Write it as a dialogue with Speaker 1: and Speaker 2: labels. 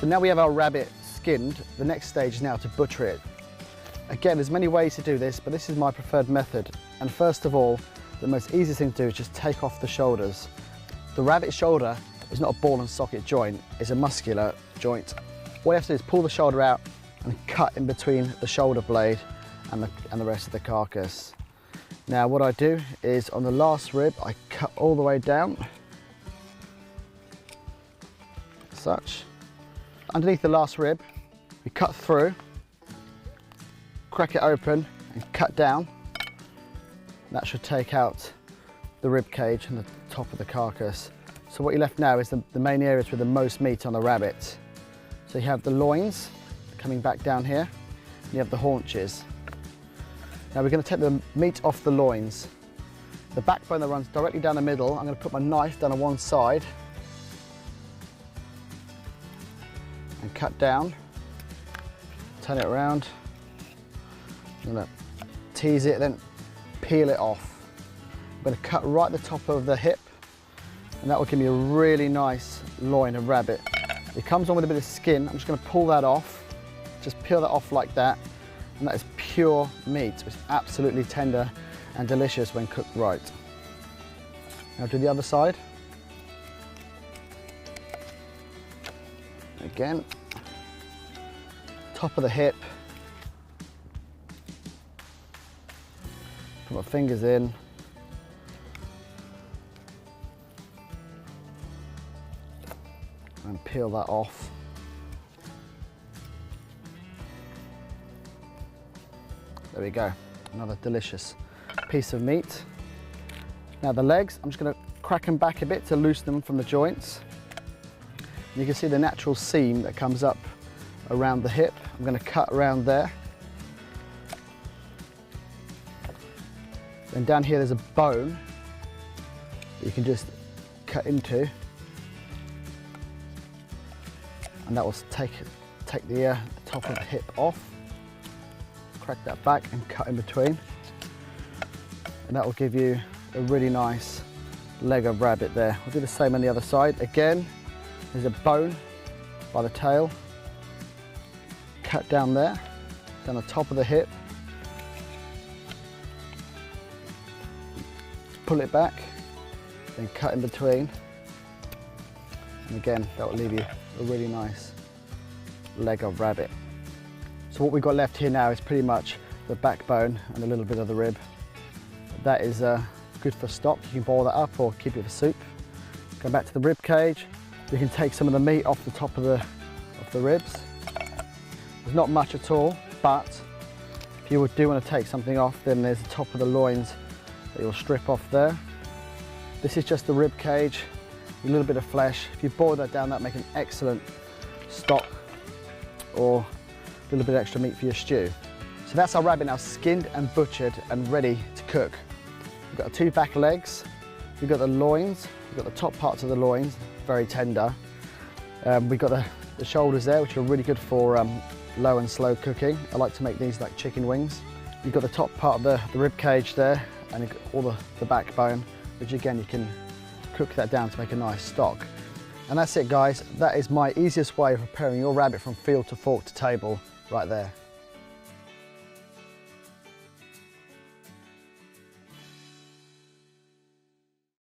Speaker 1: So now we have our rabbit skinned, the next stage is now to butcher it. Again, there's many ways to do this, but this is my preferred method. And first of all, the most easiest thing to do is just take off the shoulders. The rabbit shoulder is not a ball and socket joint, it's a muscular joint. What you have to do is pull the shoulder out and cut in between the shoulder blade and the rest of the carcass. Now what I do is on the last rib, I cut all the way down, such. Underneath the last rib, we cut through, crack it open and cut down. That should take out the rib cage and the top of the carcass. So what you're left now is the main areas with the most meat on the rabbit. So you have the loins coming back down here, and you have the haunches. Now we're going to take the meat off the loins. The backbone that runs directly down the middle, I'm going to put my knife down on one side and cut down, turn it around. I'm going to tease it, then peel it off. I'm going to cut right at the top of the hip, and that will give me a really nice loin of rabbit. It comes on with a bit of skin. I'm just going to pull that off, just peel that off like that, and that is pure meat. It's absolutely tender and delicious when cooked right. Now do the other side. Again, top of the hip. Put my fingers in. And peel that off. There we go, another delicious piece of meat. Now the legs, I'm just going to crack them back a bit to loosen them from the joints. You can see the natural seam that comes up around the hip. I'm going to cut around there. Then down here there's a bone that you can just cut into. And that will take the top of the hip off. Crack that back and cut in between. And that will give you a really nice leg of rabbit there. We'll do the same on the other side. Again, there's a bone by the tail. Cut down there, down the top of the hip. Pull it back, then cut in between. And again, that will leave you a really nice leg of rabbit. So what we've got left here now is pretty much the backbone and a little bit of the rib. That is good for stock. You can boil that up or keep it for soup. Go back to the rib cage. We can take some of the meat off the top of the ribs. There's not much at all, but if you do want to take something off, then there's the top of the loins that you'll strip off there. This is just the rib cage, a little bit of flesh. If you boil that down, that'll make an excellent stock or a little bit extra meat for your stew. So that's our rabbit now skinned and butchered and ready to cook. We've got the two back legs, we've got the loins, we've got the top parts of the loins, very tender. We've got the shoulders there, which are really good for low and slow cooking. I like to make these like chicken wings. You've got the top part of the rib cage there, and you've got all the backbone, which again you can cook that down to make a nice stock. And that's it guys, that is my easiest way of preparing your rabbit from field to fork to table right there.